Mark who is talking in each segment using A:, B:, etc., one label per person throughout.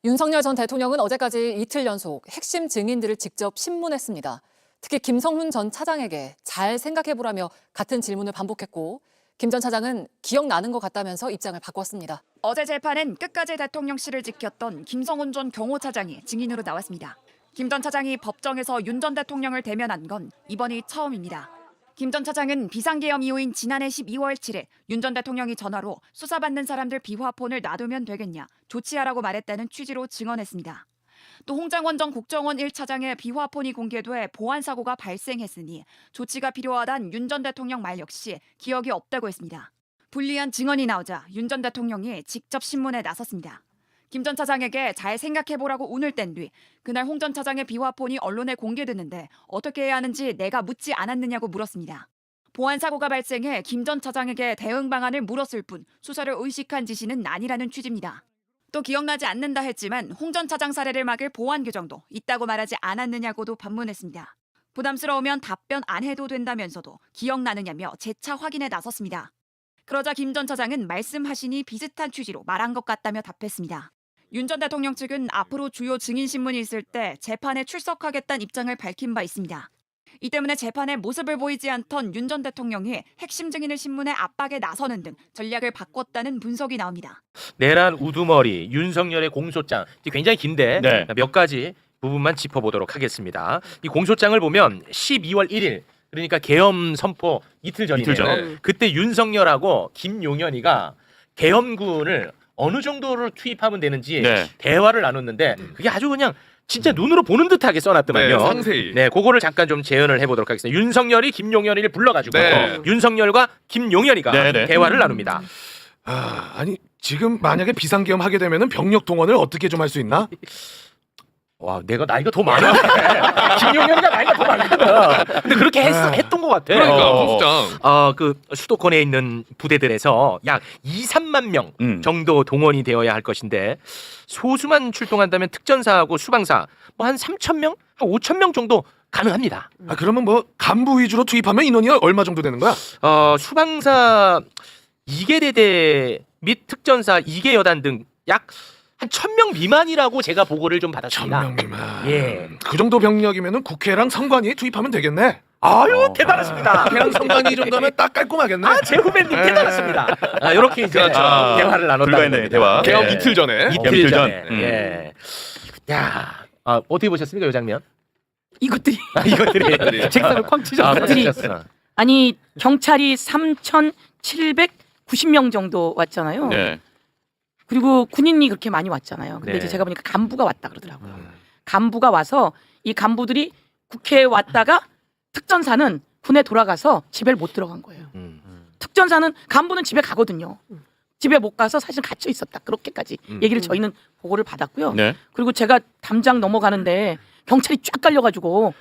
A: 윤석열 전 대통령은 어제까지 이틀 연속 핵심 증인들을 직접 신문했습니다. 특히 김성훈 전 차장에게 잘 생각해보라며 같은 질문을 반복했고 김 전 차장은 기억나는 것 같다면서 입장을 바꿨습니다.
B: 어제 재판엔 끝까지 대통령실을 지켰던 김성훈 전 경호차장이 증인으로 나왔습니다. 김 전 차장이 법정에서 윤 전 대통령을 대면한 건 이번이 처음입니다. 김 전 차장은 비상계엄 이후인 지난해 12월 7일 윤 전 대통령이 전화로 수사받는 사람들 비화폰을 놔두면 되겠냐, 조치하라고 말했다는 취지로 증언했습니다. 또 홍장원 전 국정원 1차장의 비화폰이 공개돼 보안 사고가 발생했으니 조치가 필요하단 윤 전 대통령 말 역시 기억이 없다고 했습니다. 불리한 증언이 나오자 윤 전 대통령이 직접 신문에 나섰습니다. 김 전 차장에게 잘 생각해보라고 운을 뗀 뒤 그날 홍 전 차장의 비화폰이 언론에 공개됐는데 어떻게 해야 하는지 내가 묻지 않았느냐고 물었습니다. 보안 사고가 발생해 김 전 차장에게 대응 방안을 물었을 뿐 수사를 의식한 지시는 아니라는 취지입니다. 또 기억나지 않는다 했지만 홍 전 차장 사례를 막을 보안 규정도 있다고 말하지 않았느냐고도 반문했습니다. 부담스러우면 답변 안 해도 된다면서도 기억나느냐며 재차 확인에 나섰습니다. 그러자 김 전 차장은 말씀하시니 비슷한 취지로 말한 것 같다며 답했습니다. 윤 전 대통령 측은 앞으로 주요 증인 신문이 있을 때 재판에 출석하겠다는 입장을 밝힌 바 있습니다. 이 때문에 재판에 모습을 보이지 않던 윤 전 대통령이 핵심 증인을 신문에 압박에 나서는 등 전략을 바꿨다는 분석이 나옵니다.
C: 내란 우두머리, 윤석열의 공소장 굉장히 긴데
D: 네.
C: 몇 가지 부분만 짚어보도록 하겠습니다. 이 공소장을 보면 12월 1일 그러니까 계엄 선포 이틀 전이네요.
D: 이틀 전.
C: 그때 윤석열하고 김용현이가 계엄군을 어느 정도를 투입하면 되는지
D: 네.
C: 대화를 나눴는데 그게 아주 그냥 진짜 눈으로 보는 듯하게 써놨더만요.
D: 네, 상세히.
C: 네, 그거를 잠깐 좀 재현을 해보도록 하겠습니다. 윤석열이 김용현이를 불러가지고
D: 네.
C: 윤석열과 김용현이가
D: 네, 네.
C: 대화를 나눕니다.
E: 아니 지금 만약에 비상계엄 하게 되면은 병력 동원을 어떻게 좀 할 수 있나?
C: 와, 내가 나이가 더 많아. 김용현이가 나이가 더 많거든. 근데 그렇게 했던 것 같아.
D: 그러니까 공소장.
C: 그 수도권에 있는 부대들에서 약 2, 3만 명 정도 동원이 되어야 할 것인데 소수만 출동한다면 특전사하고 수방사 뭐 한 3천 명, 한 5천 명 정도 가능합니다.
E: 그러면 뭐 간부 위주로 투입하면 인원이 얼마 정도 되는 거야?
C: 수방사 2개 대대 및 특전사 2개 여단 등 약 한 1,000명 미만이라고 제가 보고를 좀 받았습니다.
E: 1,000명 미만.
C: 예.
E: 그 정도 병력이면은 국회랑 선관위 투입하면 되겠네.
C: 아유, 대단하십니다.
E: 국회랑 선관위 정도면 딱 깔끔하겠네.
C: 제 후배님 대단하십니다. 이렇게 이제
D: 그렇죠.
C: 대화를 나눴다.
D: 불가인의 대화.
E: 계엄
C: 예.
E: 이틀 전에.
C: 이틀 전에.
D: 전.
C: 예. 야, 어떻게 보셨습니까, 이 장면?
F: 이것들이
C: 이것들이 책상을 쾅 치셨어요.
F: 이것들이- 아니 경찰이 3,790명 정도 왔잖아요.
D: 네.
F: 그리고 군인이 그렇게 많이 왔잖아요. 근데
C: 네.
F: 이제 제가 보니까 간부가 왔다 그러더라고요. 간부가 와서 이 간부들이 국회에 왔다가 특전사는 군에 돌아가서 집에 못 들어간 거예요. 특전사는 간부는 집에 가거든요. 집에 못 가서 사실 갇혀 있었다. 그렇게까지 얘기를 저희는 보고를 받았고요.
D: 네.
F: 그리고 제가 담장 넘어가는데 경찰이 쫙 깔려가지고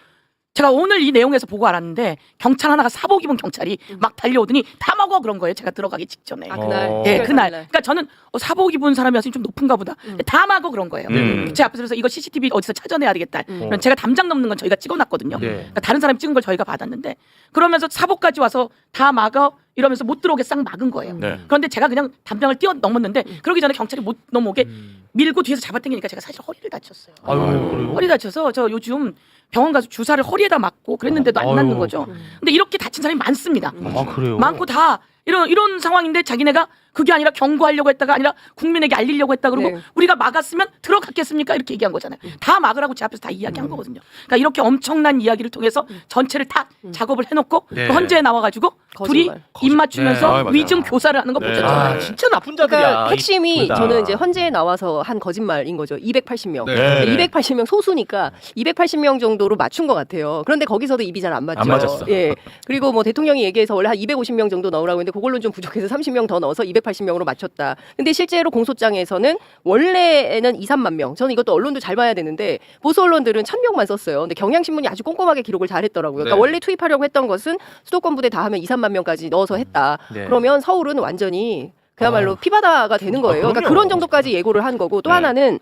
F: 제가 오늘 이 내용에서 보고 알았는데 경찰 하나가 사복 입은 경찰이 막 달려오더니 다 먹어 그런 거예요. 제가 들어가기 직전에.
A: 그날?
F: 예, 그날. 그러니까 저는 사복 입은 사람이었으니 좀 높은가 보다. 다 막어 그런 거예요. 제 앞에서 그래서 이거 CCTV 어디서 찾아내야 되겠다. 그럼 제가 담장 넘는 건 저희가 찍어놨거든요.
C: 네.
F: 그러니까 다른 사람이 찍은 걸 저희가 받았는데 그러면서 사복까지 와서 다 막어 이러면서 못 들어오게 싹 막은 거예요.
D: 네.
F: 그런데 제가 그냥 담장을 뛰어 넘었는데 그러기 전에 경찰이 못 넘어오게 밀고 뒤에서 잡아당기니까 제가 사실 허리를 다쳤어요.
C: 아유, 그래요?
F: 허리 다쳐서 저 요즘 병원 가서 주사를 허리에다 맞고 그랬는데도 안
C: 아유.
F: 낫는 거죠. 근데 이렇게 다친 사람이 많습니다.
C: 그래요?
F: 많고 다 이런 상황인데 자기네가 그게 아니라 경고하려고 했다가 아니라 국민에게 알리려고 했다 그러고
A: 네.
F: 우리가 막았으면 들어갔겠습니까? 이렇게 얘기한 거잖아요. 다 막으라고 제 앞에서 다 이야기한 거거든요. 그러니까 이렇게 엄청난 이야기를 통해서 전체를 다 작업을 해놓고
C: 네.
F: 또 헌재에 나와가지고 둘이
A: 거짓말.
F: 입 맞추면서
D: 네. 맞아요.
F: 위증 교사를 하는 거
D: 네.
F: 보셨잖아요.
C: 진짜 나쁜 자들이야.
G: 그러니까 핵심이
C: 둘 다.
G: 저는 이제 헌재에 나와서 한 거짓말인 거죠. 280명.
D: 네.
G: 280명 소수니까 280명 정도로 맞춘 것 같아요. 그런데 거기서도 입이 잘 안 맞죠.
D: 안 맞았어.
G: 예. 그리고 뭐 대통령이 얘기해서 원래 한 250명 정도 넣으라고 했는데 그걸로 좀 부족해서 30명 더 넣어서 280명으로 맞췄다. 근데 실제로 공소장에서는 원래는 2, 3만 명. 저는 이것도 언론도 잘 봐야 되는데 보수 언론들은 1,000명만 썼어요. 근데 경향신문이 아주 꼼꼼하게 기록을 잘 했더라고요. 그러니까
D: 네.
G: 원래 투입하려고 했던 것은 수도권 부대 다 하면 2, 3만 명까지 넣어서 했다.
C: 네.
G: 그러면 서울은 완전히 그야말로 피바다가 되는 거예요. 그러니까
C: 그럼요.
G: 그런 정도까지 예고를 한 거고 또 하나는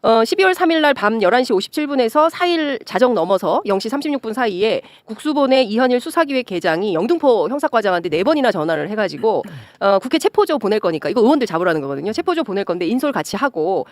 G: 12월 3일 날 밤 11시 57분에서 4일 자정 넘어서 0시 36분 사이에 국수본의 이현일 수사기획 계장이 영등포 형사과장한테 4번이나 전화를 해가지고 국회 체포조 보낼 거니까 이거 의원들 잡으라는 거거든요. 체포조 보낼 건데 인솔 같이 하고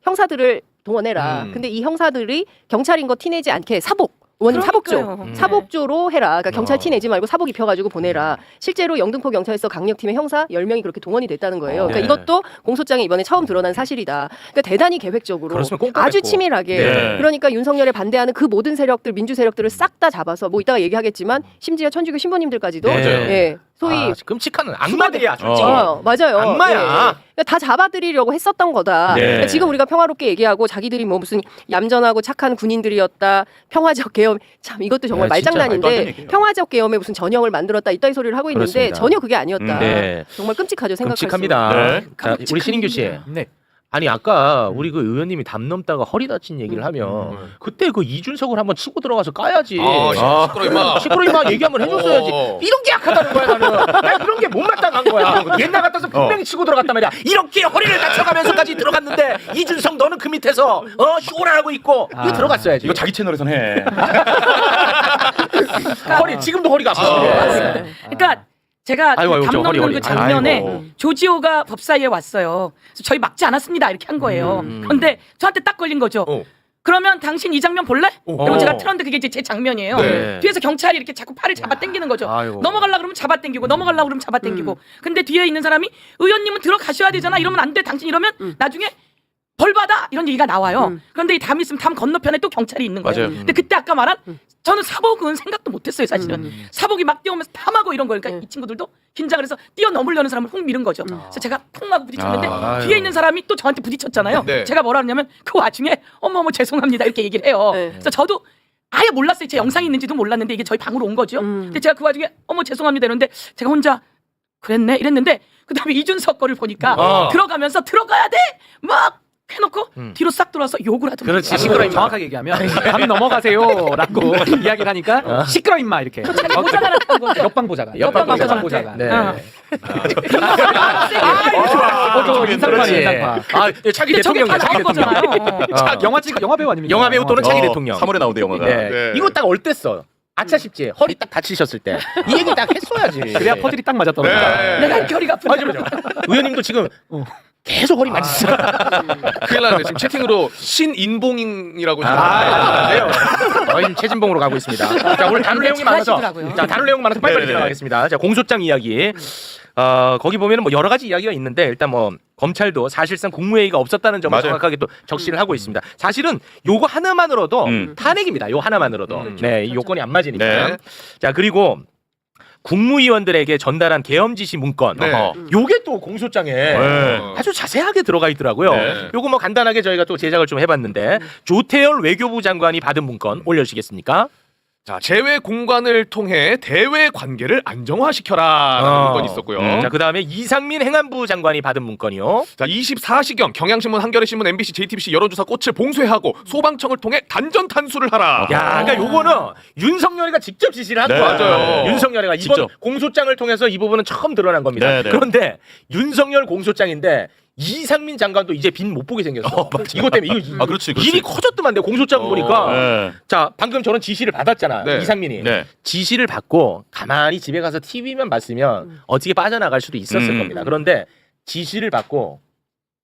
G: 형사들을 동원해라. 근데 이 형사들이 경찰인 거 티내지 않게 사복. 의원님
F: 그러니까요.
G: 사복조로 해라. 그러니까 경찰 티 내지 말고 사복 입혀가지고 보내라. 실제로 영등포 경찰서 강력팀의 형사 10명이 그렇게 동원이 됐다는 거예요. 그러니까
C: 네.
G: 이것도 공소장에 이번에 처음 드러난 사실이다. 그러니까 대단히 계획적으로
C: 그렇으면 꼼꼼했고.
G: 아주 치밀하게
C: 네.
G: 그러니까 윤석열에 반대하는 그 모든 세력들 민주 세력들을 싹 다 잡아서 뭐 이따가 얘기하겠지만 심지어 천주교 신부님들까지도
C: 네.
G: 예, 소위
C: 끔찍한 악마들이야, 솔직히.
G: 맞아요.
C: 악마야.
G: 예. 그러니까 다 잡아들이려고 했었던 거다.
C: 네.
G: 그러니까 지금 우리가 평화롭게 얘기하고 자기들이 뭐 무슨 얌전하고 착한 군인들이었다. 평화적 계엄. 참 이것도 정말
C: 네, 진짜 말도 안 되는
G: 말장난인데
C: 얘기예요.
G: 평화적 계엄에 무슨 전형을 만들었다. 이따위 소리를 하고 있는데
C: 그렇습니다.
G: 전혀 그게 아니었다.
C: 네.
G: 정말 끔찍하죠. 생각할수록.
C: 끔찍합니다.
D: 네.
C: 자, 우리 신인규 씨.
D: 네.
C: 아니 아까 우리 그 의원님이 담 넘다가 허리 다친 얘기를 하면 그때 그 이준석을 한번 치고 들어가서 까야지.
E: 시끄러 임마.
C: 시끄러 임마 얘기 한번 해줬어야지. 이런 게 약하다는 거야 나는. 난 이런 게 못마땅한 거야. 옛날 같아서 분명히 치고 들어갔단 말이야. 이렇게 허리를 다쳐가면서까지 들어갔는데 이준석 너는 그 밑에서 쇼를 하고 있고 이거 들어갔어야지.
D: 이거 자기 채널에선 해.
C: 허리 지금도 허리가 아파.
F: 그러니까 제가
C: 아이고, 아이고,
F: 담
C: 저 허리,
F: 넘는
C: 허리.
F: 그 장면에
D: 아이고.
F: 조지호가 법사위에 왔어요. 그래서 저희 막지 않았습니다 이렇게 한 거예요. 그런데 저한테 딱 걸린 거죠. 그러면 당신 이 장면 볼래? 그리고 제가 틀었는데 그게 이제 제 장면이에요.
C: 네.
F: 뒤에서 경찰이 이렇게 자꾸 팔을 잡아 당기는 거죠.
C: 아이고.
F: 넘어가려고 그러면 잡아 당기고 넘어가려고 그러면 잡아 당기고. 근데 뒤에 있는 사람이 의원님은 들어가셔야 되잖아. 이러면 안 돼. 당신 이러면 나중에 벌 받아 이런 얘기가 나와요. 그런데 이 담 있으면 담 건너편에 또 경찰이 있는 거예요.
D: 맞아요.
F: 근데 그때 아까 말한 저는 사복은 생각도 못했어요 사실은. 사복이 막 뛰어오면서 탐하고 이런 거예요. 그러니까 이 친구들도 긴장을 해서 뛰어넘으려는 사람을 훅 밀은 거죠. 그래서 제가 통 하고 부딪혔는데
C: 아유.
F: 뒤에 있는 사람이 또 저한테 부딪혔잖아요.
E: 네.
F: 제가 뭐라 하냐면 그 와중에 어머 죄송합니다 이렇게 얘기를 해요.
G: 네.
F: 그래서 저도 아예 몰랐어요. 제 영상이 있는지도 몰랐는데 이게 저희 방으로 온 거죠. 근데 제가 그 와중에 어머 죄송합니다 이러는데 제가 혼자 그랬네 이랬는데 그다음에 이준석 거를 보니까 들어가면서 들어가야 돼 막 해놓고 뒤로 싹 돌아서 욕을 하더라고요.
C: 그렇지 시끄러 임마.
H: 정확하게 얘기하면 밤 넘어가세요라고 이야기를 하니까 시끄러 임마 이렇게
F: 보자가 한 거죠.
H: 옆방 보자가
F: 옆방
H: 보자가
C: 네.
H: 저 인상파
C: 그렇지.
H: 인상파
C: 아 차기
F: 근데 저게
C: 대통령이야.
F: 다
C: 차기
F: 나온
C: 대통령.
F: 거잖아요.
H: 영화 배우 아닙니까?
C: 영화 배우 또는 차기 대통령.
D: 3월에 나오대 영화가.
C: 네.
E: 네.
C: 이거 딱 얼땠어. 아차 싶지. 허리 딱 다치셨을 때. 이 얘기 딱 했어야지.
H: 그래야 퍼즐이 딱 맞았더라고요.
E: 네.
F: 내가 결이가 아프다.
C: 맞아. 의원님도 지금 계속 허리 맞으시죠.
E: 큰일 났네. 지금 채팅으로 신인봉이라고
C: 네요. 저희는 최진봉으로 가고 있습니다. 자, 오늘 다룰 내용이 많아서
F: 잘하시더라고요.
C: 자, 다룰 내용 많아서 빨리빨리 들어가겠습니다. 자, 공소장 이야기. 거기 보면은 뭐 여러 가지 이야기가 있는데 일단 뭐 검찰도 사실상 국무회의가 없었다는 점을
D: 맞아요.
C: 정확하게 또 적시를 하고 있습니다. 사실은 요거 하나만으로도 탄핵입니다. 요 하나만으로도. 네, 이 요건이 안 맞으니까.
E: 네.
C: 자, 그리고 국무위원들에게 전달한 계엄 지시 문건.
E: 네.
C: 요게 또 공소장에 아주 자세하게 들어가 있더라고요.
E: 네.
C: 요거 뭐 간단하게 저희가 또 제작을 좀 해봤는데 조태열 외교부 장관이 받은 문건 올려주시겠습니까?
E: 자, 재외 공간을 통해 대외 관계를 안정화시켜라라는 문건이 있었고요.
C: 자, 그다음에 이상민 행안부 장관이 받은 문건이요.
E: 자, 24시경 경향신문, 한겨레신문, MBC, JTBC 여론조사 꽃을 봉쇄하고 소방청을 통해 단전 탄수를 하라.
C: 야, 그러니까 요거는 윤석열이가 직접 지시를 한
D: 네.
C: 거야.
E: 맞아요.
C: 윤석열이가 이번
D: 직접.
C: 공소장을 통해서 이 부분은 처음 드러난 겁니다.
D: 네, 네.
C: 그런데 윤석열 공소장인데 이상민 장관도 이제 빈 못 보게 생겼어. 이것 때문에 이거
D: 그렇지.
C: 일이 커졌더만데 공소장 보니까.
D: 네.
C: 자, 방금 저는 지시를 받았잖아.
E: 네.
C: 이상민이.
D: 네.
C: 지시를 받고 가만히 집에 가서 TV만 봤으면 어떻게 빠져나갈 수도 있었을 겁니다. 그런데 지시를 받고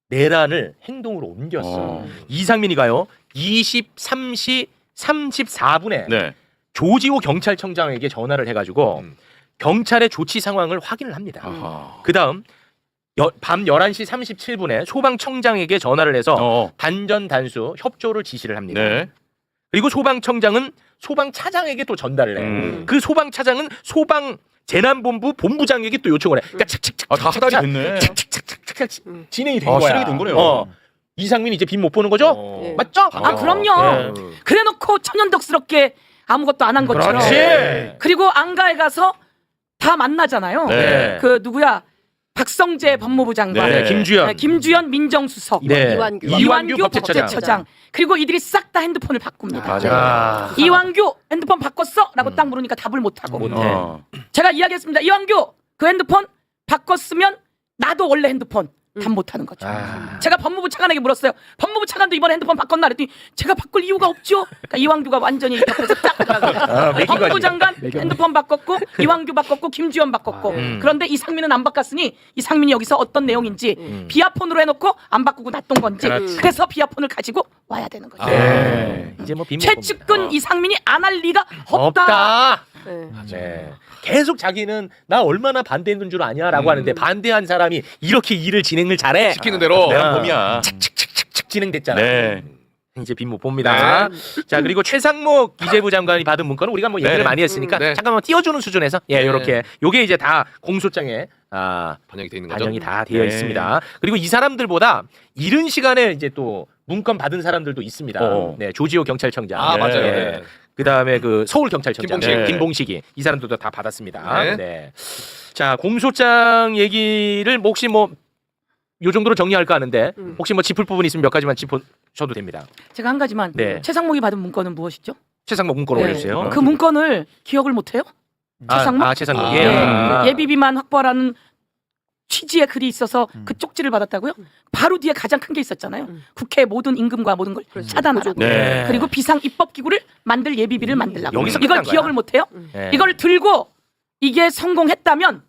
C: 내란을 행동으로 옮겼어. 이상민이가요. 23시 34분에
D: 네.
C: 조지호 경찰청장에게 전화를 해가지고 경찰의 조치 상황을 확인을 합니다.
D: 아하.
C: 그다음 밤 11시 37분에 소방청장에게 전화를 해서 단전 단수 협조를 지시를 합니다.
D: 네.
C: 그리고 소방청장은 소방차장에게 또 전달을 해. 그 소방차장은 소방 재난본부 본부장에게 또 요청을 해. 그러니까 착착착
D: 다 하달이 됐네.
C: 착착착착 진행이 된 거야.
D: 실행이 된 거네요.
C: 이상민이 이제 빈 못 보는 거죠? 맞죠?
F: 아 그럼요. 그래놓고 천연덕스럽게 아무것도 안 한 것처럼.
C: 그렇지.
F: 그리고 안가에 가서 다 만나잖아요.
D: 네.
F: 그 누구야? 박성재 법무부 장관,
D: 네.
C: 김주현.
F: 김주현 민정수석,
C: 네.
G: 이완규
C: 법제처장.
F: 법제처장. 그리고 이들이 싹 다 핸드폰을 바꿉니다.
C: 맞아.
F: 이완규 핸드폰 바꿨어? 라고 딱 물으니까 답을 못하고.
C: 못해.
F: 제가 이야기했습니다. 이완규 그 핸드폰 바꿨으면 나도 원래 핸드폰 단 못하는 거죠.
C: 아.
F: 제가 법무부 차관에게 물었어요. 법무부 차관도 이번에 핸드폰 바꿨나 그랬더니 제가 바꿀 이유가 없죠. 그러니까 이왕규가 완전히 옆에서 딱 들어가요.
C: 매긴
F: 법무부
C: 거지.
F: 장관 핸드폰 바꿨고 이왕규 바꿨고 김주현 바꿨고 그런데 이상민은 안 바꿨으니 이상민이 여기서 어떤 내용인지 비아폰으로 해놓고 안 바꾸고 놨던 건지
C: 그렇지.
F: 그래서 비아폰을 가지고 와야 되는 거죠.
C: 네. 이제 뭐 비밀
F: 최측근 이상민이 안 할 리가 없다.
C: 없다.
G: 네.
C: 네. 계속 자기는 나 얼마나 반대했는 줄 아냐라고 하는데 반대한 사람이 이렇게 일을 진행을 잘해.
E: 시키는 대로.
D: 내가 봄이야.
C: 착착착착 진행됐잖아.
D: 네.
C: 이제 빈모 봅니다. 자 그리고 최상목 기재부 장관이 받은 문건은 우리가 뭐 얘기를
D: 네.
C: 많이 했으니까
E: 네.
C: 잠깐만 띄워주는 수준에서
E: 네.
C: 이렇게 요게 이제 다 공소장에
E: 반영이 돼 있는 거죠.
C: 반영이 다 되어
D: 네.
C: 있습니다. 그리고 이 사람들보다 이른 시간에 이제 또 문건 받은 사람들도 있습니다.
D: 어.
C: 네, 조지호 경찰청장.
E: 아 맞아요.
C: 네.
E: 네.
C: 그다음에 그 서울 경찰청장
E: 김봉식.
C: 김봉식이 이 사람들도 다 받았습니다.
E: 네.
C: 네. 자 공소장 얘기를 뭐 혹시 뭐 요 정도로 정리할까 하는데 혹시 뭐 짚을 부분 있으면 몇 가지만 짚어줘도 됩니다.
F: 제가 한 가지만
C: 네.
F: 최상목이 받은 문건은 무엇이죠?
C: 최상목 문건
F: 네.
C: 올려주세요.
F: 그 문건을 기억을 못해요? 최상목?
C: 최상목이.
F: 네.
C: 아.
F: 예비비만 확보하라는 취지의 글이 있어서 그 쪽지를 받았다고요? 바로 뒤에 가장 큰 게 있었잖아요. 국회 모든 임금과 모든 걸 차단하라.
C: 네.
F: 그리고 비상 입법기구를 만들 예비비를 만들라고.
C: 여기서
F: 이걸
C: 끝난 거야.
F: 기억을 못해요?
C: 네.
F: 이걸 들고 이게 성공했다면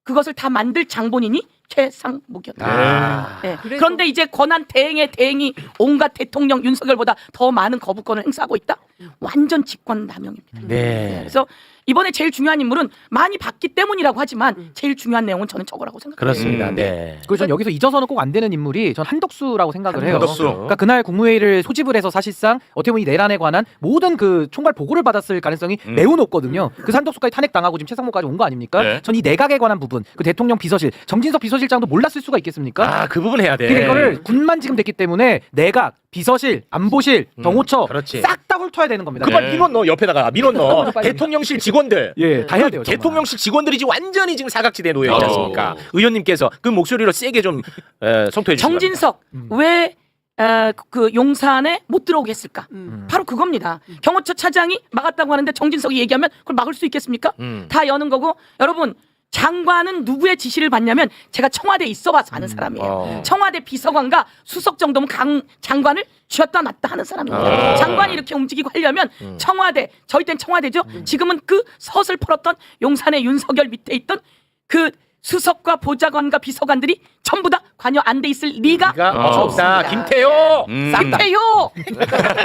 F: 그것을 다 만들 장본인이 최상목이었다.
C: 아.
F: 네.
G: 그래서-
F: 그런데 이제 권한 대행의 대행이 온갖 대통령 윤석열보다 더 많은 거부권을 행사하고 있다? 완전 직권남용입니다.
C: 네.
F: 그래서 이번에 제일 중요한 인물은 많이 봤기 때문이라고 하지만 제일 중요한 내용은 저는 저거라고 생각해요.
C: 그렇습니다. 네.
H: 그리고 전 여기서 잊어서는 꼭 안 되는 인물이 전 한덕수라고 생각을 해요.
D: 한덕수.
H: 그러니까 그날 국무회의를 소집을 해서 사실상 어떻게 보면 이 내란에 관한 모든 그 총괄 보고를 받았을 가능성이 매우 높거든요. 그 한덕수까지 탄핵당하고 지금 최상목까지 온 거 아닙니까?
D: 네.
H: 전 이 내각에 관한 부분, 그 대통령 비서실, 정진석 비서실장도 몰랐을 수가 있겠습니까?
C: 아, 그 부분 해야 돼.
H: 그러니까 이거를 군만 지금 됐기 때문에 내각, 비서실, 안보실, 경호처
C: 그렇지.
H: 싹 다 훑어야 되는 겁니다.
C: 그만
D: 네.
C: 민원 넣어 옆에다가 민원 넣어. 대통령실 직원들.
H: 예, 다 해야 돼요. 정말.
C: 대통령실 직원들이 지금 완전히 지금 사각지대에 놓여 있지
E: 어.
C: 않습니까? 의원님께서 그 목소리로 세게 좀 성토해 주시기
F: 정진석 왜 그 용산에 못 들어오게 했을까? 바로 그겁니다. 경호처 차장이 막았다고 하는데 정진석이 얘기하면 그걸 막을 수 있겠습니까? 다 여는 거고 여러분 장관은 누구의 지시를 받냐면 제가 청와대에 있어봐서 아는 사람이에요.
C: 어.
F: 청와대 비서관과 수석 정도면 장관을 쥐었다 놨다 하는 사람입니다. 장관이 이렇게 움직이고 하려면 청와대, 저희 땐 청와대죠. 지금은 그 섯을 풀었던 용산의 윤석열 밑에 있던 그 수석과 보좌관과 비서관들이 전부 다 관여 안 돼 있을 리가
C: 없다.
F: 없습니다.
C: 김태효.
F: 쌍태요.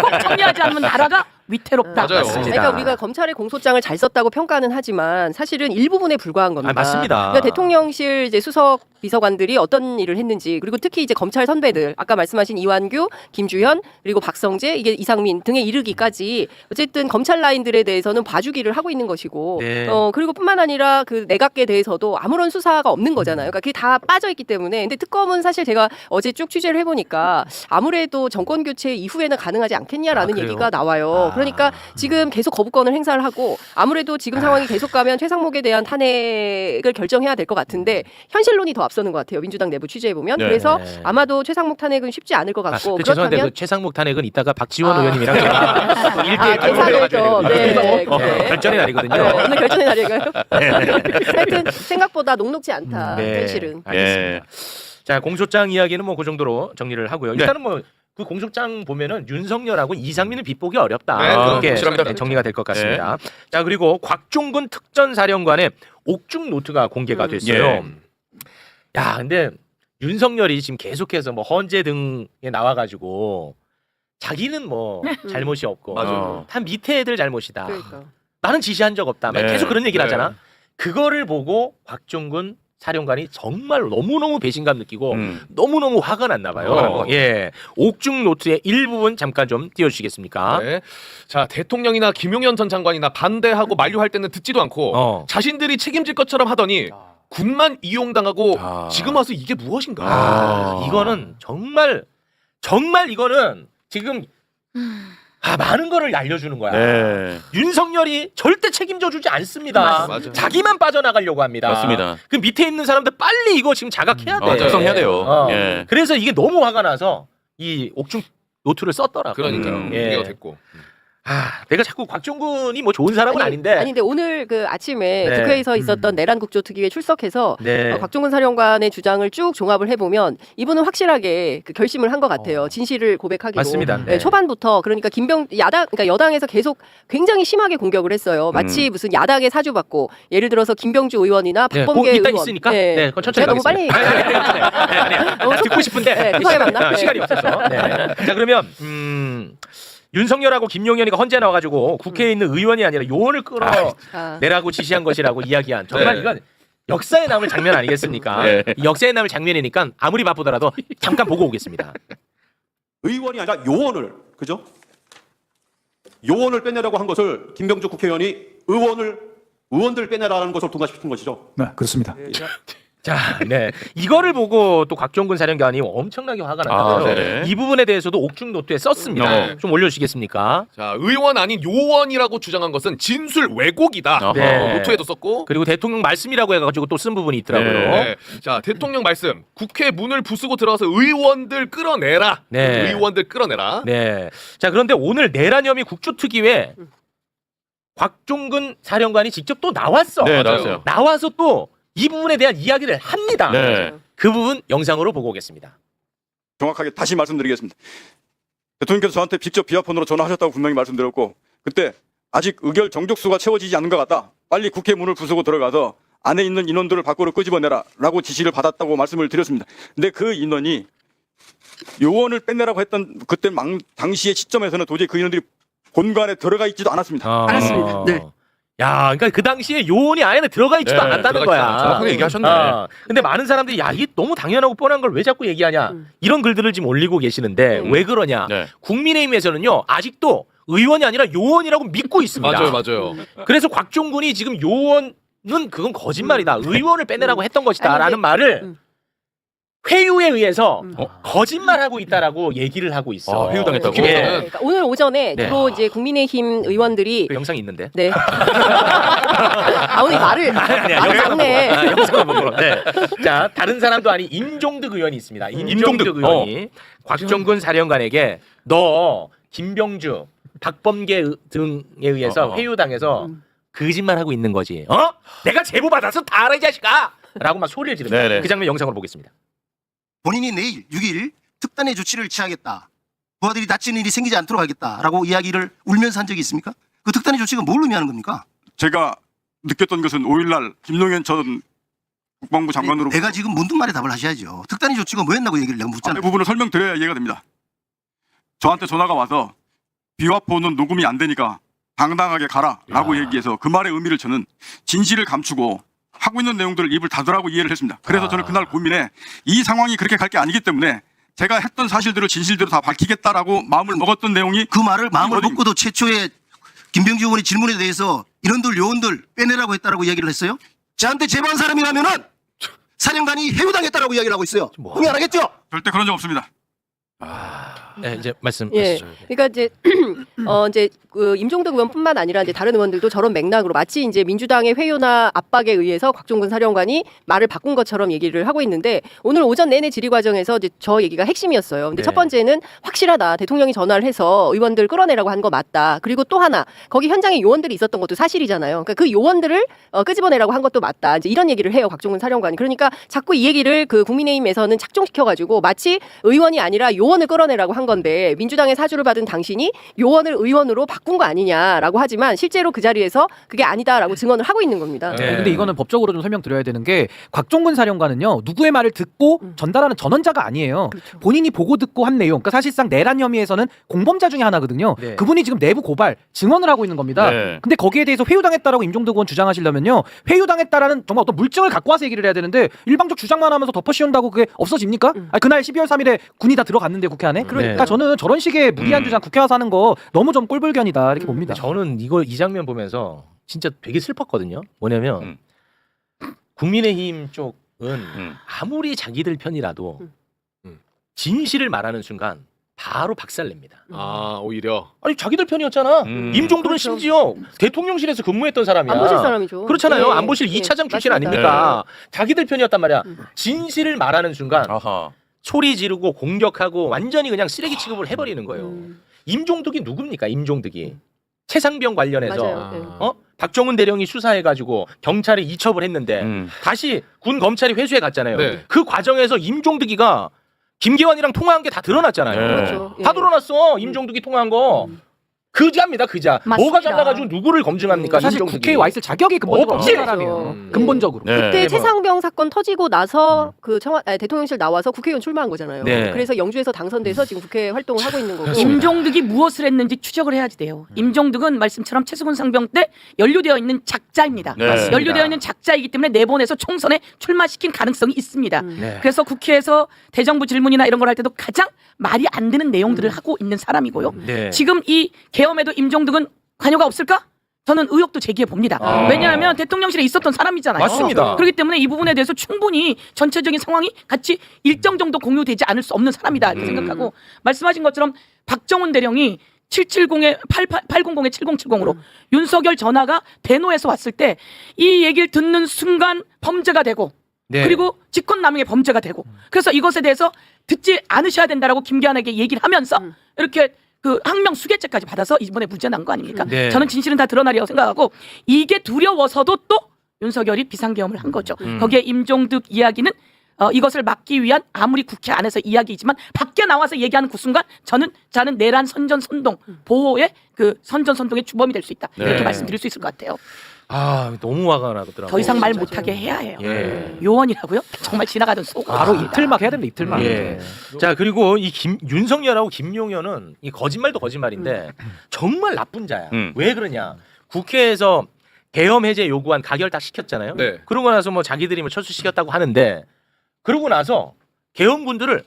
F: 꼭 정리하지 않으면 나라가 위태롭다.
E: 맞아요.
C: 맞습니다.
G: 그러니까 우리가 검찰의 공소장을 잘 썼다고 평가는 하지만 사실은 일부분에 불과한 겁니다.
C: 아, 맞습니다.
G: 그러니까 대통령실 이제 수석 비서관들이 어떤 일을 했는지 그리고 특히 이제 검찰 선배들 아까 말씀하신 이완규, 김주현 그리고 박성재 이게 이상민 등에 이르기까지 어쨌든 검찰 라인들에 대해서는 봐주기를 하고 있는 것이고
C: 네.
G: 그리고 뿐만 아니라 그 내각에 대해서도 아무런 수사가 없는 거잖아요. 그러니까 그게 다 빠져 있기 때문에 근데 특검은 사실 제가 어제 쭉 취재를 해보니까 아무래도 정권 교체 이후에는 가능하지 않겠냐라는
C: 그래요?
G: 얘기가 나와요. 그러니까 지금 계속 거부권을 행사를 하고 아무래도 지금 상황이 계속 가면 최상목에 대한 탄핵을 결정해야 될 것 같은데 현실론이 더 앞서는 것 같아요. 민주당 내부 취재해 보면
D: 네.
G: 그래서
C: 네.
G: 아마도 최상목 탄핵은 쉽지 않을 것 같고
C: 죄송한데
G: 그렇다면
C: 그 최상목 탄핵은 이따가 박지원
G: 아.
C: 의원님이랑 제가 일대일
G: 계산을 좀 네,
C: 결전의 날이거든요.
G: 네, 오늘 결전의 날인가요? 하여튼 생각보다 녹록지 않다
C: 네.
G: 현실은.
C: 알겠습니다. 자 공소장 이야기는 뭐 그 정도로 정리를 하고요.
D: 네.
C: 일단은 뭐 그 공소장 보면은 윤석열하고 이상민을 빗보기 어렵다.
E: 네,
C: 그렇게
E: 확실합니다.
C: 정리가 될 것 같습니다. 자 그리고 곽종근 특전사령관의 옥중 노트가 공개가 됐어요.
D: 예.
C: 야 근데 윤석열이 지금 계속해서 뭐 헌재 등에 나와가지고 자기는 뭐 잘못이 없고
E: 맞아요.
C: 다 밑에 애들 잘못이다.
G: 그러니까.
C: 나는 지시한 적 없다. 막
D: 네.
C: 계속 그런 얘기를
E: 네.
C: 하잖아. 그거를 보고 곽종근 사령관이 정말 너무너무 배신감 느끼고 너무너무 화가 났나 봐요. 예. 옥중 노트의 일부분 잠깐 좀 띄워주시겠습니까?
E: 네. 자 대통령이나 김용현 전 장관이나 반대하고 만류할 때는 듣지도 않고 자신들이 책임질 것처럼 하더니 군만 이용당하고 지금 와서 이게 무엇인가?
C: 이거는 정말 이거는 지금 많은 거를 알려주는 거야.
D: 네.
C: 윤석열이 절대 책임져 주지 않습니다.
E: 맞아요.
C: 자기만 빠져나가려고 합니다.
D: 맞습니다.
C: 그 밑에 있는 사람들 빨리 이거 지금 자각해야 돼.
D: 작성해야 돼요. 예.
C: 그래서 이게 너무 화가 나서 이 옥중 노트를 썼더라고요.
E: 그러니까요.
C: 예.
E: 공개가 됐고.
C: 내가 자꾸 곽종근이 뭐 좋은 사람은 아닌데.
G: 아니 근데 오늘 그 아침에
C: 네.
G: 국회에서 있었던 내란 국조특위에 출석해서
C: 네.
G: 곽종근 사령관의 주장을 쭉 종합을 해보면 이분은 확실하게 그 결심을 한 것 같아요. 진실을 고백하기로.
C: 맞습니다.
G: 네,
C: 네.
G: 초반부터 그러니까 그러니까 여당에서 계속 굉장히 심하게 공격을 했어요. 마치 무슨 야당에 사주받고 예를 들어서 김병주 의원이나
C: 네,
G: 박범계
C: 이따
G: 의원.
C: 있으니까. 네, 그건 천천히
G: 제가 너무 빨리.
C: 아니야. 나 듣고 싶은데.
G: 네, 급하게 만나? 네.
C: 시간이 없어서. 네. 자, 그러면 윤석열하고 김용현이가 헌재 나와가지고 국회에 있는 의원이 아니라 요원을 끌어내라고 지시한 것이라고 이야기한 정말
E: 네.
C: 이건 역사에 남을 장면 아니겠습니까?
D: 네.
C: 이 역사에 남을 장면이니까 아무리 바쁘더라도 잠깐 보고 오겠습니다.
I: 의원이 아니라 요원을, 그죠? 요원을 빼내라고 한 것을 김병주 국회의원이 의원들 빼내라는 것을 통과시킨 것이죠.
J: 네, 그렇습니다.
C: 자, 네. 이거를 보고 또 곽종근 사령관이 엄청나게 화가 났다고요.
D: 네네.
C: 이 부분에 대해서도 옥중 노트에 썼습니다. 좀 올려주시겠습니까?
E: 자, 의원 아닌 요원이라고 주장한 것은 진술 왜곡이다.
C: 네.
E: 노트에도 썼고.
C: 그리고 대통령 말씀이라고 해가지고 또 쓴 부분이 있더라고요.
E: 네. 자, 대통령 말씀. 국회 문을 부수고 들어가서 의원들 끌어내라.
C: 네.
E: 의원들 끌어내라.
C: 네. 자, 그런데 오늘 내란 혐의 국조특위에 곽종근 사령관이 직접 또 나왔어.
D: 네, 나왔어요.
C: 나와서 또 이 부분에 대한 이야기를 합니다.
D: 네.
C: 그 부분 영상으로 보고 오겠습니다.
K: 정확하게 다시 말씀드리겠습니다. 대통령께서 저한테 직접 비화폰으로 전화하셨다고 분명히 말씀드렸고 그때 아직 의결 정족수가 채워지지 않은 것 같다. 빨리 국회 문을 부수고 들어가서 안에 있는 인원들을 밖으로 끄집어내라 라고 지시를 받았다고 말씀을 드렸습니다. 근데 그 인원이 요원을 빼내라고 했던 그때 당시의 시점에서는 도저히 그 인원들이 본관에 들어가 있지도 않았습니다.
B: 알았습니다. 네.
C: 야, 그러니까 그 당시에 요원이 안에 들어가 있지도
D: 네,
C: 않았다는
E: 들어가
C: 거야.
E: 있지 않았죠.
D: 정확하게 얘기하셨네.
C: 근데 많은 사람들이 야, 이게 너무 당연하고 뻔한 걸 왜 자꾸 얘기하냐. 이런 글들을 지금 올리고 계시는데 왜 그러냐.
D: 네.
C: 국민의힘에서는요, 아직도 의원이 아니라 요원이라고 믿고 있습니다.
E: 맞아요.
C: 그래서 곽종근이 지금 요원은 그건 거짓말이다. 의원을 빼내라고 했던 것이다.
G: 아니, 근데-
C: 라는 말을 회유에 의해서 거짓말하고 있다라고 얘기를 하고 있어.
D: 회유당했다고?
C: 예.
G: 그러니까 오늘 오전에
C: 네.
G: 주로 이제 국민의힘 의원들이
C: 그 영상이 있는데.
G: 네. 오늘 말을 막네.
C: 영상을 보고. 네. 자, 다른 사람도 아닌 임종득 의원이 있습니다. 임종득 의원이 곽종근 사령관에게 너 김병주, 박범계 등에 의해서 회유당해서 거짓말하고 있는 거지. 내가 제보 받아서 다 알아 이 자식아. 라고 막 소리를 지릅니다.
D: 네네.
C: 그 장면 영상으로 보겠습니다.
L: 본인이 내일 6일 특단의 조치를 취하겠다. 부하들이 다치는 일이 생기지 않도록 하겠다라고 이야기를 울면서 한 적이 있습니까? 그 특단의 조치가 뭘 의미하는 겁니까?
K: 제가 느꼈던 것은 5일날 김용현 전 국방부 장관으로
L: 내가 지금 묻는 말에 답을 하셔야죠. 특단의 조치가 뭐였나고 얘기를 내가 묻잖아요.
K: 앞에 부분을 설명드려야 이해가 됩니다. 저한테 전화가 와서 비화폰은 녹음이 안 되니까 당당하게 가라라고 얘기해서 그 말의 의미를 저는 진실을 감추고 하고 있는 내용들을 입을 닫으라고 이해를 했습니다. 그래서 저는 그날 고민에 이 상황이 그렇게 갈 게 아니기 때문에 제가 했던 사실들을 진실대로 다 밝히겠다라고 마음을 먹었던 내용이
L: 그 말을 마음을
K: 이거든요.
L: 먹고도 최초에 김병주 의원의 질문에 대해서 이런들 요원들 빼내라고 했다라고 이야기를 했어요. 저한테 제보한 사람이라면은 사령관이 해유당했다라고 이야기를 하고 있어요. 동의 안 하겠죠?
K: 절대 그런 적 없습니다.
C: 네, 이제 말씀.
G: 예.
C: 하시죠.
G: 그러니까 이제 이제 그 임종덕 의원뿐만 아니라 이제 다른 의원들도 저런 맥락으로 마치 이제 민주당의 회유나 압박에 의해서 곽종근 사령관이 말을 바꾼 것처럼 얘기를 하고 있는데 오늘 오전 내내 질의 과정에서 이제 저 얘기가 핵심이었어요. 근데
C: 네.
G: 첫 번째는 확실하다. 대통령이 전화를 해서 의원들 끌어내라고 한 거 맞다. 그리고 또 하나 거기 현장에 요원들이 있었던 것도 사실이잖아요. 그러니까 그 요원들을 끄집어내라고 한 것도 맞다. 이제 이런 얘기를 해요. 곽종근 사령관이. 그러니까 자꾸 이 얘기를 그 국민의힘에서는 착종시켜가지고 마치 의원이 아니라 요원을 끌어내라고 한 건데 민주당의 사주를 받은 당신이 요원을 의원으로 바꾼 거 아니냐라고 하지만 실제로 그 자리에서 그게 아니다라고 증언을 하고 있는 겁니다.
C: 네.
H: 근데 이거는 법적으로 좀 설명드려야 되는 게 곽종근 사령관은요 누구의 말을 듣고 전달하는 전원자가 아니에요.
G: 그렇죠.
H: 본인이 보고 듣고 한 내용, 그러니까 사실상 내란 혐의에서는 공범자 중에 하나거든요.
C: 네.
H: 그분이 지금 내부 고발 증언을 하고 있는 겁니다.
D: 네.
H: 근데 거기에 대해서 회유당했다라고 임종덕 의원 주장하시려면요 회유당했다라는 정말 어떤 물증을 갖고 와서 얘기를 해야 되는데 일방적 주장만 하면서 덮어씌운다고 그게 없어집니까? 아니, 그날 12월 3일에 군이 다 들어갔는데 국회 안에. 그러니까 저는 저런 식의 무리한 주장 국회 와서 하는 거 너무 좀 꼴불견이다 이렇게 봅니다.
C: 저는 이 장면 보면서 진짜 되게 슬펐거든요. 뭐냐면 국민의힘 쪽은 아무리 자기들 편이라도 진실을 말하는 순간 바로 박살냅니다.
E: 오히려.
C: 아니 자기들 편이었잖아. 임종도는
G: 그렇죠.
C: 심지어 대통령실에서 근무했던 사람이야.
G: 안보실 사람이죠.
C: 그렇잖아요.
G: 네.
C: 안보실
G: 네.
C: 2차장 출신
G: 맞습니다.
C: 아닙니까? 자기들 편이었단 말이야. 진실을 말하는 순간
D: 아하.
C: 소리 지르고 공격하고 완전히 그냥 쓰레기 취급을 해버리는 거예요. 임종득이 누굽니까? 임종득이 최상병 관련해서
G: 맞아요. 네.
C: 박정훈 대령이 수사해가지고 경찰에 이첩을 했는데 다시 군 검찰이 회수해 갔잖아요.
E: 네.
C: 그 과정에서 임종득이가 김계환이랑 통화한 게 다 드러났잖아요.
G: 그렇죠.
C: 다
G: 예.
C: 드러났어. 임종득이 통화한 거. 그자입니다, 그자.
F: 맞습니다.
C: 뭐가 잘나가지고 누구를 검증합니까?
H: 사실
C: 임종득이.
H: 국회에 와 있을 자격이 근본적으로
C: 없지.
H: 없는 사람이에요. 근본적으로.
D: 네.
G: 그때 최상병 사건 터지고 나서 그 대통령실 나와서 국회의원 출마한 거잖아요.
C: 네.
G: 그래서 영주에서 당선돼서 지금 국회 활동을 하고 있는 거고.
F: 임종득이 무엇을 했는지 추적을 해야지 돼요. 임종득은 말씀처럼 최수근 상병 때 연루되어 있는 작자입니다.
D: 네.
F: 연루되어 있는 작자이기 때문에 내보내서 총선에 출마시킨 가능성이 있습니다.
C: 네.
F: 그래서 국회에서 대정부 질문이나 이런 걸 할 때도 가장 말이 안 되는 내용들을 하고 있는 사람이고요.
C: 네.
F: 지금 이 계엄에도 임종득은 관여가 없을까? 저는 의혹도 제기해 봅니다. 왜냐하면 대통령실에 있었던 사람이잖아요.
C: 맞습니다.
F: 그렇기 때문에 이 부분에 대해서 충분히 전체적인 상황이 같이 일정 정도 공유되지 않을 수 없는 사람이다 이렇게 생각하고 말씀하신 것처럼 박정훈 대령이 800에 7070으로 윤석열 전화가 대노에서 왔을 때 이 얘기를 듣는 순간 범죄가 되고
C: 네.
F: 그리고 직권남용의 범죄가 되고 그래서 이것에 대해서 듣지 않으셔야 된다라고 김기환에게 얘기를 하면서 이렇게 그 항명 수개죄까지 받아서 이번에 무죄 난 거 아닙니까?
C: 네.
F: 저는 진실은 다 드러나리라고 생각하고 이게 두려워서도 또 윤석열이 비상계엄을 한 거죠. 거기에 임종득 이야기는 이것을 막기 위한 아무리 국회 안에서 이야기이지만 밖에 나와서 얘기하는 그 순간 저는 내란 선전선동 보호의 그 선전선동의 주범이 될 수 있다. 이렇게
C: 네.
F: 말씀드릴 수 있을 것 같아요.
C: 너무 화가 나더라고요.
F: 더 이상 말 못하게 해야 해요.
C: 예.
F: 요원이라고요? 정말 지나가던 속.
H: 바로 이틀막 해야 됩니다. 이틀막.
C: 예. 자, 그리고 이 윤석열하고 김용현은 이 거짓말도 거짓말인데 정말 나쁜 자야. 왜 그러냐? 국회에서 계엄 해제 요구안 가결 다 시켰잖아요.
E: 네.
C: 그러고 나서 뭐 자기들이 뭐 철수시켰다고 하는데 그러고 나서 계엄군들을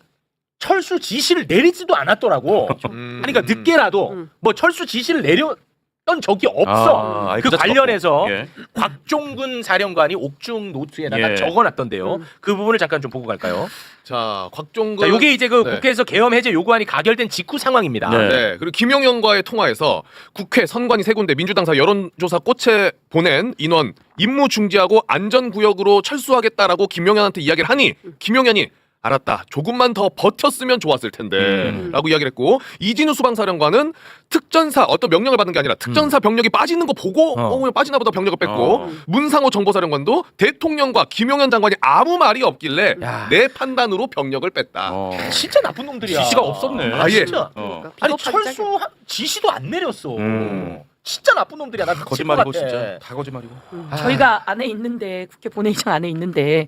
C: 철수 지시를 내리지도 않았더라고. 그러니까 늦게라도 뭐 철수 지시를 내렸던 적이 없어.
D: 아이,
C: 그
D: 그자
C: 관련해서
D: 예.
C: 곽종근 사령관이 옥중 노트에다가
D: 예.
C: 적어놨던데요. 그 부분을 잠깐 좀 보고 갈까요?
E: 자, 곽종근.
C: 자, 요게 이제 그
E: 네.
C: 국회에서 계엄 해제 요구안이 가결된 직후 상황입니다.
D: 네.
E: 네. 그리고 김용현과의 통화에서 국회 선관위 세 군데 민주당사 여론조사 꽃에 보낸 인원 임무 중지하고 안전구역으로 철수하겠다라고 김용현한테 이야기를 하니 김용현이 알았다. 조금만 더 버텼으면 좋았을 텐데 라고 이야기를 했고 이진우 수방사령관은 특전사 어떤 명령을 받는 게 아니라 특전사 병력이 빠지는 거 보고 빠지나 보다 병력을 뺐고 문상호 정보사령관도 대통령과 김용현 장관이 아무 말이 없길래
C: 야.
E: 내 판단으로 병력을 뺐다.
C: 진짜 나쁜 놈들이야.
D: 지시가 없었네.
E: 아예.
C: 진짜. 아니 철수 지시도 안 내렸어. 진짜 나쁜 놈들이야. 나
D: 거짓말이고
C: 미칠 것 같아.
D: 진짜 다 거짓말이고.
F: 저희가 안에 있는데 국회 본회의장 안에 있는데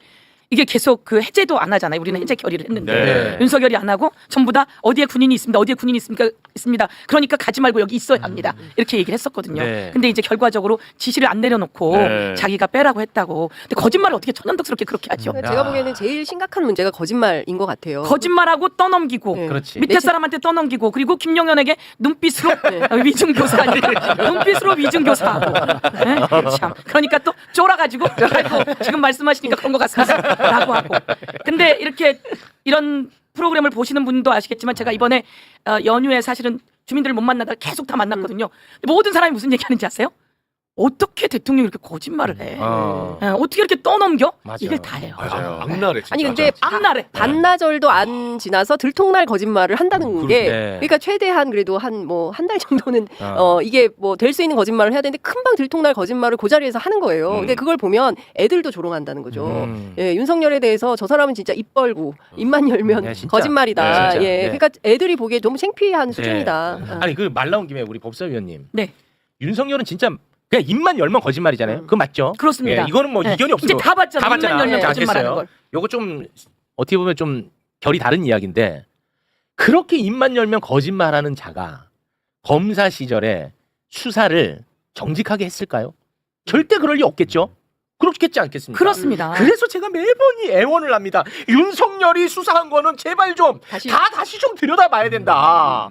F: 이게 계속 그 해제도 안 하잖아요. 우리는 해제 결의를 했는데
C: 네.
F: 윤석열이 안 하고 전부 다 어디에 군인이 있습니다. 어디에 군인이 있습니다. 그러니까 가지 말고 여기 있어야 합니다. 이렇게 얘기를 했었거든요.
C: 네.
F: 근데 이제 결과적으로 지시를 안 내려놓고
D: 네.
F: 자기가 빼라고 했다고. 근데 거짓말을 어떻게 천연덕스럽게 그렇게 하죠?
G: 그러니까 제가 보기에는 제일 심각한 문제가 거짓말인 것 같아요.
F: 거짓말하고 떠넘기고
G: 네.
C: 그렇지.
F: 밑에 사람한테 떠넘기고 그리고 김용현에게 눈빛으로 위증교사 눈빛으로 위증교사하고 네? 참 그러니까 또 쫄아가지고 아이고, 지금 말씀하시니까 그런 것 같습니다라고 하고 근데 이렇게 이런 프로그램을 보시는 분도 아시겠지만 제가 이번에 연휴에 사실은 주민들을 못 만나다가 계속 다 만났거든요. 모든 사람이 무슨 얘기하는지 아세요? 어떻게 대통령이 이렇게 거짓말을 해? 어떻게 이렇게 떠넘겨?
C: 맞아.
F: 이걸 다 해요.
E: 맞아요. 악랄해 진짜.
G: 아니 근데
F: 악랄해.
G: 반나절도 안 지나서 들통날 거짓말을 한다는 게
C: 네.
G: 그러니까 최대한 그래도 한 달 정도는 이게 뭐 될 수 있는 거짓말을 해야 되는데 금방 들통날 거짓말을 그 자리에서 하는 거예요. 근데 그걸 보면 애들도 조롱한다는 거죠. 예, 윤석열에 대해서 저 사람은 진짜 입 벌고 입만 열면
C: 네, 진짜.
G: 거짓말이다.
C: 네, 진짜.
G: 예,
C: 네.
G: 그러니까 애들이 보기에 너무 창피한 수준이다.
C: 아니 그 말 나온 김에 우리 법사위원님.
F: 네.
C: 윤석열은 진짜 그냥 입만 열면 거짓말이잖아요. 그거 맞죠?
F: 그렇습니다.
C: 예, 이거는 뭐
F: 네.
C: 이견이 없어요.
F: 이제 다 봤잖아요.
C: 다 봤잖아.
F: 입만 열면
C: 자,
F: 거짓말하는
C: 됐어요.
F: 걸.
C: 요거 좀 어떻게 보면 좀 결이 다른 이야기인데 그렇게 입만 열면 거짓말하는 자가 검사 시절에 수사를 정직하게 했을까요? 절대 그럴 리 없겠죠. 그렇겠지 않겠습니까?
F: 그렇습니다.
C: 그래서 제가 매번 이 애원을 합니다. 윤석열이 수사한 거는 제발 좀 다시 좀 들여다봐야 된다.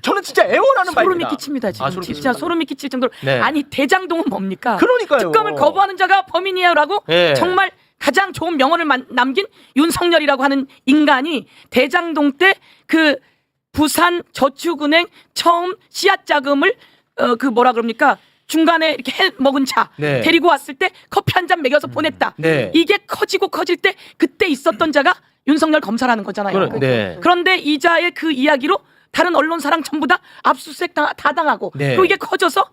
C: 저는 진짜 애원하는
F: 소름이
C: 바입니다.
F: 끼칩니다 지금.
C: 아, 소름
F: 진짜
C: 끼칩니다.
F: 소름이 끼칠 정도로.
C: 네.
F: 아니 대장동은 뭡니까?
C: 그러니까요.
F: 특검을 거부하는 자가 범인이야라고
C: 네.
F: 정말 가장 좋은 명언을 남긴 윤석열이라고 하는 인간이 대장동 때 그 부산 저축은행 처음 씨앗 자금을 그 뭐라 그럽니까? 중간에 이렇게 해 먹은 차
C: 네.
F: 데리고 왔을 때 커피 한 잔 먹여서 보냈다.
C: 네.
F: 이게 커지고 커질 때 그때 있었던 자가 윤석열 검사라는 거잖아요.
C: 네.
F: 그런데 이자의 그 이야기로 다른 언론사랑 전부 다 압수수색 다 당하고
C: 네.
F: 그리고 이게 커져서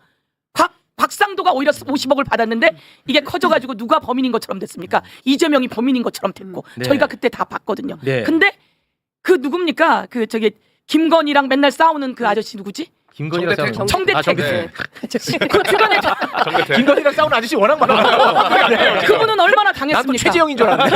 F: 곽상도가 오히려 50억을 받았는데 이게 커져가지고 누가 범인인 것처럼 됐습니까? 이재명이 범인인 것처럼 됐고
C: 네.
F: 저희가 그때 다 봤거든요.
C: 네.
F: 근데 그 누굽니까? 그 저기 김건희랑 맨날 싸우는 그 아저씨 누구지?
C: 김건희랑
E: 정대택?
C: 싸우는
F: 정대택.
C: 아, 정대택.
F: 그 주변에
E: 정대택.
C: 김건희랑 싸우는 아저씨 워낙 많아요. 네.
F: 그분은 얼마나
C: 난또
F: 당했습니까?
C: 최재형인 줄 알았는데.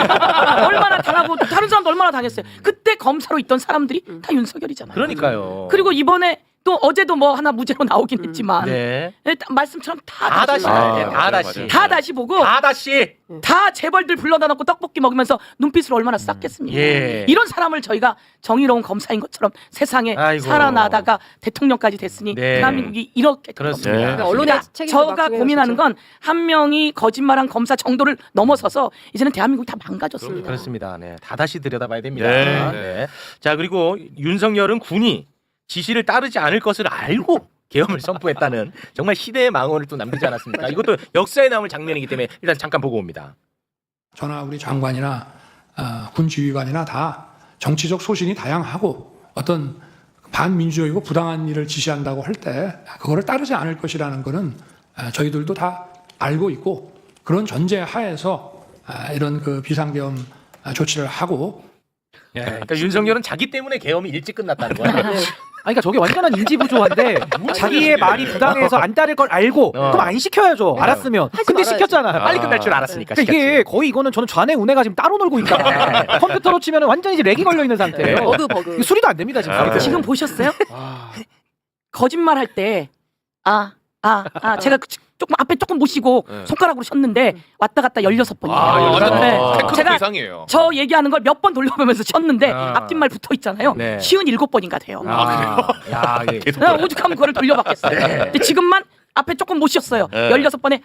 F: 얼마나 당하고 다른 사람도 얼마나 당했어요. 그때 검사로 있던 사람들이 다 윤석열이잖아요.
C: 그러니까요.
F: 그리고 이번에 또 어제도 뭐 하나 무죄로 나오긴 했지만
C: 네.
F: 말씀처럼
C: 다 다시
D: 아,
C: 다
D: 맞아요,
C: 다시
D: 맞아요.
F: 다 다시 보고
C: 다 다시.
F: 다 재벌들 불러다 놓고 떡볶이 먹으면서 눈빛을 얼마나 쌌겠습니까?
C: 예.
F: 이런 사람을 저희가 정의로운 검사인 것처럼 세상에
C: 아이고.
F: 살아나다가 대통령까지 됐으니
C: 네.
F: 대한민국이 이렇게 된
C: 그렇습니다.
F: 겁니다.
G: 그러니까 언론의
F: 그러니까
G: 책임도
F: 저가
G: 막중해요,
F: 고민하는
G: 진짜.
F: 건 한 명이 거짓말한 검사 정도를 넘어서서 이제는 대한민국이 다 망가졌습니다.
C: 그렇습니다. 네, 다 다시 들여다봐야 됩니다.
D: 네.
C: 네. 자, 그리고 윤석열은 군이 지시를 따르지 않을 것을 알고 계엄을 선포했다는 정말 시대의 망언을 또 남기지 않았습니까? 이것도 역사에 남을 장면이기 때문에 일단 잠깐 보고 옵니다.
J: 저나 우리 장관이나 군 지휘관이나 다 정치적 소신이 다양하고 어떤 반민주적이고 부당한 일을 지시한다고 할 때 그거를 따르지 않을 것이라는 거는 저희들도 다 알고 있고 그런 전제 하에서 이런 그 비상계엄 조치를 하고
C: 그러니까 윤석열은 자기 때문에 계엄이 일찍 끝났다는 거야.
H: 아니, 그러니까 저게 완전한 인지 부조화인데 자기의 말이 부당해서 안 따를 걸 알고 그럼 안 시켜야죠. 알았으면. 근데
G: 말아야지.
H: 시켰잖아요.
C: 빨리 끝날 줄 알았으니까.
H: 그러니까 이게 거의 이거는 저는 좌뇌 우뇌가 지금 따로 놀고 있다. 컴퓨터로 치면 완전히 이제 렉이 걸려 있는 상태예요.
G: 버그.
H: 이거 수리도 안 됩니다 지금.
F: 지금 보셨어요? 거짓말 할 때 제가 조금 앞에 조금 모시고 손가락으로 쳤는데 왔다 갔다 16번이에요.
E: 테크노
F: 제가
E: 이상이에요.
F: 저 얘기하는 걸 몇 번 돌려보면서 쳤는데 앞뒷말 붙어 있잖아요.
C: 네.
F: 57번인가 돼요.
C: 야, 이게
F: 오죽하면 그거를 돌려받겠어요. 근데 지금만 앞에 조금 모셨어요.
D: 네.
F: 16번에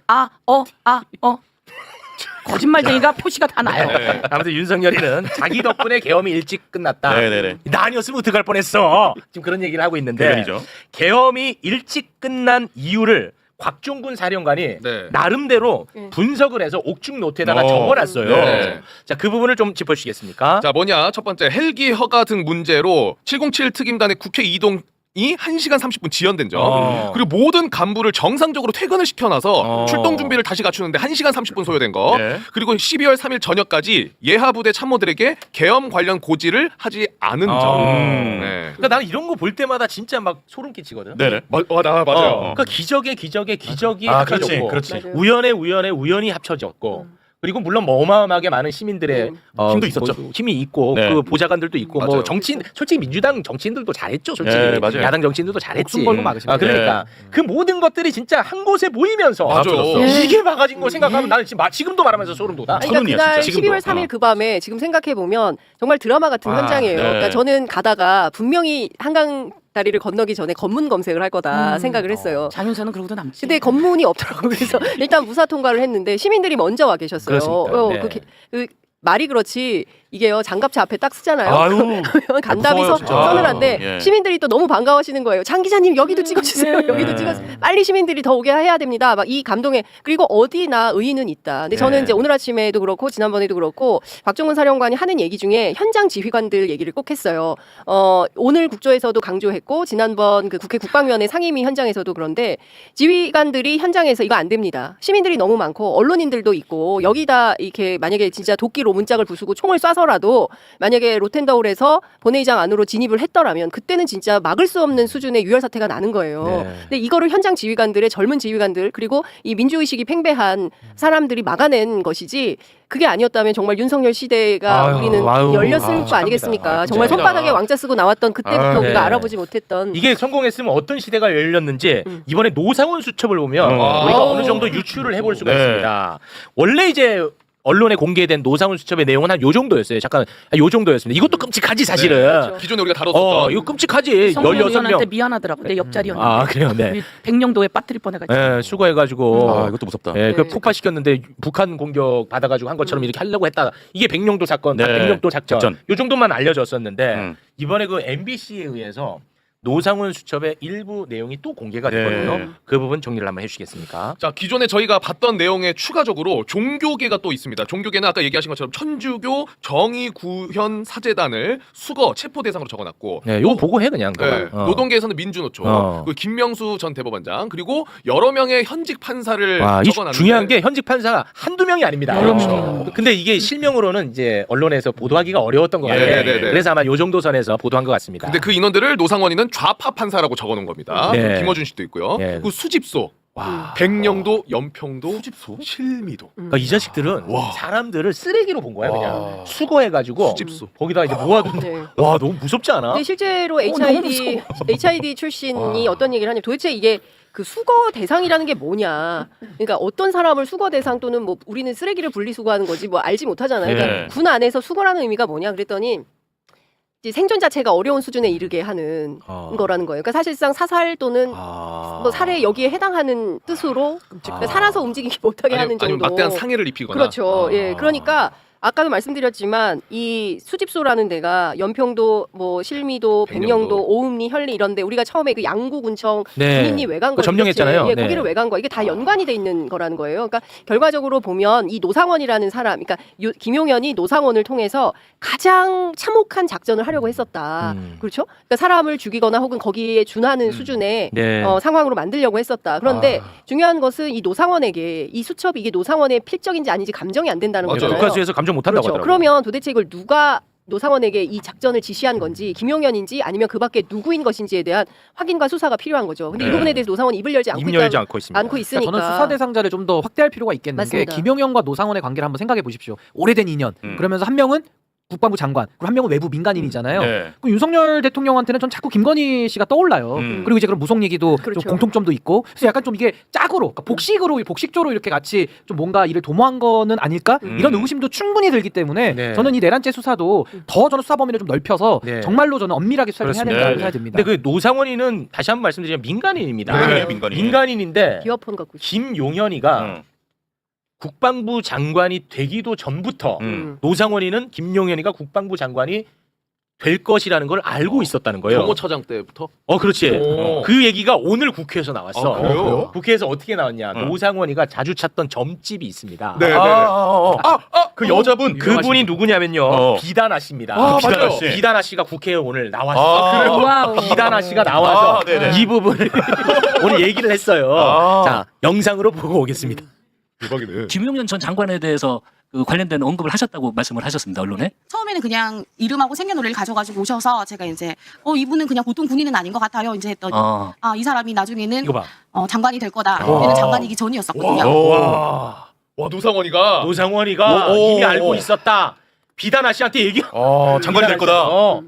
F: 거짓말쟁이가 표시가 다 나요.
C: 아무튼 윤석열이는 자기 덕분에 계엄이 일찍 끝났다.
D: 네네네.
C: 나 아니었으면 어떡할 뻔했어. 지금 그런 얘기를 하고 있는데
D: 대변이죠.
C: 계엄이 일찍 끝난 이유를 곽종군 사령관이
E: 네.
C: 나름대로 분석을 해서 옥중 노트에다가
D: 어.
C: 적어놨어요.
E: 네.
C: 자, 그 부분을 좀 짚어주시겠습니까?
E: 자, 뭐냐? 첫 번째 헬기 허가 등 문제로 707 특임단의 국회 이동이 1시간 30분 지연된 점. 그리고 모든 간부를 정상적으로 퇴근을 시켜놔서 출동 준비를 다시 갖추는데 1시간 30분 소요된 거.
D: 네.
E: 그리고 12월 3일 저녁까지 예하부대 참모들에게 계엄 관련 고지를 하지 않은 점. 네.
C: 그러니까 나는 이런 거 볼 때마다 진짜 막 소름 끼치거든.
D: 네네.
E: 맞아요.
C: 그러니까 기적이 합쳐졌고
D: 그렇지.
C: 우연히 합쳐졌고 그리고 물론 뭐 어마어마하게 많은 시민들의
D: 힘도 있었죠.
C: 뭐 힘이 있고
D: 네.
C: 그 보좌관들도 있고
E: 맞아요.
C: 뭐 정치인 솔직히 민주당 정치인들도 잘했죠. 솔직히
D: 네, 맞아요.
C: 야당 정치인들도 잘했지.
H: 목숨 걸고 막으신
C: 그러니까 그 모든 것들이 진짜 한 곳에 모이면서
E: 맞아요.
C: 이게 막아진 걸 생각하면 나는 지금도 말하면서 소름 돋아.
G: 아니, 그러니까 그날
C: 지금도.
G: 12월 3일 그 밤에 지금 생각해 보면 정말 드라마 같은 현장이에요.
D: 네.
G: 그러니까 저는 가다가 분명히 한강 다리를 건너기 전에 검문 검색을 할 거다 생각을 했어요.
F: 장윤서는 그러고도 남지.
G: 근데 검문이 없더라고요. 그래서 일단 무사 통과를 했는데 시민들이 먼저 와 계셨어요.
C: 그렇습니까? 네.
G: 그 말이 그렇지 이게요 장갑차 앞에 딱 쓰잖아요.
C: 아유.
G: 그러면 간담이
D: 무서워요, 진짜.
G: 서늘한데
D: 예.
G: 시민들이 또 너무 반가워하시는 거예요. 장 기자님 여기도 찍어주세요. 여기도 찍어주세요. 빨리 시민들이 더 오게 해야 됩니다. 막 이 감동에 그리고 어디나 의의는 있다. 근데 저는 이제 오늘 아침에도 그렇고 지난번에도 그렇고 박종훈 사령관이 하는 얘기 중에 현장 지휘관들 얘기를 꼭 했어요. 오늘 국조에서도 강조했고 지난번 그 국회 국방위원회 상임위 현장에서도 그런데 지휘관들이 현장에서 이거 안 됩니다. 시민들이 너무 많고 언론인들도 있고 여기다 이렇게 만약에 진짜 도끼로 문짝을 부수고 총을 쏴서라도 만약에 로텐더홀에서 본회의장 안으로 진입을 했더라면 그때는 진짜 막을 수 없는 수준의 유혈 사태가 나는 거예요.
C: 네.
G: 근데 이거를 현장 지휘관들의 젊은 지휘관들 그리고 이 민주의식이 팽배한 사람들이 막아낸 것이지 그게 아니었다면 정말 윤석열 시대가
C: 아유,
G: 우리는
C: 아유,
G: 열렸을 거
C: 아,
G: 아니겠습니까?
C: 아,
G: 정말
E: 진짜.
G: 손바닥에 왕자 쓰고 나왔던 그때부터
C: 네.
G: 우리가 알아보지 못했던
C: 이게 성공했으면 어떤 시대가 열렸는지 이번에 노상훈 수첩을 보면
D: 아.
C: 우리가 어느 정도 유추를 해볼 수가
D: 네.
C: 있습니다. 원래 이제 언론에 공개된 노상훈 수첩의 내용은 한 요 정도였어요. 잠깐 요 정도였습니다. 이것도 끔찍하지 사실은.
E: 기존에 우리가 다뤘었던
C: 이거 끔찍하지.
F: 성명 의원한테
C: 16명.
F: 미안하더라고. 내 옆자리였는데.
C: 아 그래요. 네.
F: 우리 백령도에 빠뜨릴 뻔해가지고.
C: 네, 수고해가지고.
D: 아, 이것도 무섭다.
C: 예, 그
G: 네.
C: 폭파시켰는데 북한 공격 받아가지고 한 것처럼 이렇게 하려고 했다. 이게 백령도 사건,
D: 네.
C: 백령도 작전.
D: 작전.
C: 요 정도만 알려졌었는데
D: 음.
C: 이번에 그 MBC에 의해서 노상원 수첩의 일부 내용이 또 공개가 됐거든요.
D: 네.
C: 그 부분 정리를 한번 해주시겠습니까?
E: 자, 기존에 저희가 봤던 내용에 추가적으로 종교계가 또 있습니다. 종교계는 아까 얘기하신 것처럼 천주교 정의구현 사재단을 수거 체포 대상으로 적어놨고,
C: 네, 이거 보고해 그냥.
E: 네,
C: 그거.
E: 노동계에서는 민주노총, 그리고 김명수 전 대법원장, 그리고 여러 명의 현직 판사를
C: 와, 이
E: 적어놨는데
C: 중요한 게 현직 판사가 한두 명이 아닙니다.
F: 여러
C: 그렇죠.
F: 명이에요.
C: 근데 이게 실명으로는 이제 언론에서 보도하기가 어려웠던 것
E: 예,
C: 같아요.
E: 네, 네.
C: 그래서 아마 요 정도 선에서 보도한 것 같습니다.
E: 근데 그 인원들을 노상원이는 좌파 판사라고 적어놓은 겁니다.
C: 네.
E: 김어준 씨도 있고요.
C: 네.
E: 그리고 수집소,
C: 와.
E: 백령도, 연평도, 수집소, 실미도.
C: 그러니까 이 자식들은 사람들을 쓰레기로 본 거야 그냥 수거해가지고
E: 수집소.
C: 거기다 이제 모아둔.
G: 네.
C: 와 너무 무섭지 않아?
G: 근데 실제로
F: 너무
G: HID 출신이 어떤 얘기를 하냐면 도대체 이게 그 수거 대상이라는 게 뭐냐. 그러니까 어떤 사람을 수거 대상 또는 뭐 우리는 쓰레기를 분리수거하는 거지 뭐 알지 못하잖아요. 그러니까
D: 네.
G: 군 안에서 수거라는 의미가 뭐냐 그랬더니 이제 생존 자체가 어려운 수준에 이르게 하는 거라는 거예요. 그러니까 사실상 사살 또는 뭐 살해 여기에 해당하는 뜻으로 그러니까 살아서 움직이기 못하게 하는 정도.
E: 아니면 막대한 상해를 입히거나.
G: 그렇죠. 예, 그러니까 아까도 말씀드렸지만 이 수집소라는 데가 연평도, 뭐 실미도, 백령도, 오음리, 현리 이런데 우리가 처음에 그 양구군청
C: 네.
G: 군인이 왜 간
C: 그거
G: 거예요?
C: 점령했잖아요.
G: 예,
C: 네.
G: 거기를 왜 간 거야? 이게 다 연관이 돼 있는 거라는 거예요. 그러니까 결과적으로 보면 이 노상원이라는 사람, 그러니까 김용현이 노상원을 통해서 가장 참혹한 작전을 하려고 했었다. 그렇죠? 그러니까 사람을 죽이거나 혹은 거기에 준하는 수준의
C: 네.
G: 상황으로 만들려고 했었다. 그런데 중요한 것은 이 노상원에게 이 수첩이 이게 노상원의 필적인지 아닌지 감정이 안 된다는
E: 맞아요.
G: 거잖아요.
C: 국가수에서 감정 못한다고
G: 그렇죠.
C: 하더라고요.
G: 그러면 도대체 이걸 누가 노상원에게 이 작전을 지시한 건지 김용현인지 아니면 그 밖에 누구인 것인지에 대한 확인과 수사가 필요한 거죠. 근데 이
C: 네.
G: 부분에 대해서 노상원이 입을 열지 않고
C: 입 열지
G: 있다,
C: 않고 있습니다.
G: 않고 있으니까
H: 그러니까 저는 수사 대상자를 좀 더 확대할 필요가 있겠는
G: 맞습니다.
H: 게 김용현과 노상원의 관계를 한번 생각해 보십시오. 오래된 인연. 그러면서 한 명은 국방부 장관, 그리고 한 명은 외부 민간인이잖아요.
D: 네.
H: 그럼 윤석열 대통령한테는 전 자꾸 김건희 씨가 떠올라요. 그리고 이제 그런 무속 얘기도
G: 그렇죠.
H: 좀 공통점도 있고, 그래서 약간 좀 이게 짝으로, 그러니까 복식조로 이렇게 같이 좀 뭔가 일을 도모한 거는 아닐까? 이런 의구심도 충분히 들기 때문에
C: 네.
H: 저는 이 내란죄 수사도 더 저는 수사 범위를 좀 넓혀서
C: 네.
H: 정말로 저는 엄밀하게 수사를 해야
C: 그렇습니다.
H: 된다고
D: 네.
H: 생각이 듭니다.
C: 근데 그 노상원이는 다시 한번 말씀드리면 민간인입니다.
D: 네, 민간인.
C: 민간인인데
G: 기업폰 갖고 있어요.
C: 김용현이가 국방부 장관이 되기도 전부터 노상원이는 김용현이가 국방부 장관이 될 것이라는 걸 알고 있었다는 거예요.
E: 경호처장 때부터.
C: 그렇지.
E: 오.
C: 그 얘기가 오늘 국회에서 나왔어.
E: 아, 그래요?
C: 국회에서 어떻게 나왔냐? 노상원이가 자주 찾던 점집이 있습니다.
E: 네, 네.
C: 그 여자분 그분이 누구냐면요. 비다나 씨입니다.
D: 비다나 씨.
C: 비다나 씨가 국회에 오늘 나왔어.
D: 그래요?
F: 와우.
C: 비다나 씨가 나와서
D: 네네.
C: 이 부분을 오늘 얘기를 했어요. 자, 영상으로 보고 오겠습니다.
E: 대박이네.
M: 김용현 전 장관에 대해서 그 관련된 언급을 하셨다고 말씀을 하셨습니다. 언론에.
N: 처음에는 그냥 이름하고 생년월일을 가져가지고 오셔서 제가 이제 이분은 그냥 보통 군인은 아닌 것 같아요. 이제 했더니 이 사람이 나중에는
C: 이거 봐.
N: 장관이 될 거다. 그때는 장관이기 전이었었거든요.
E: 와, 노상원이가.
C: 노상원이가 이미 알고 있었다. 비다나 씨한테 얘기.
D: 장관이 될 거다.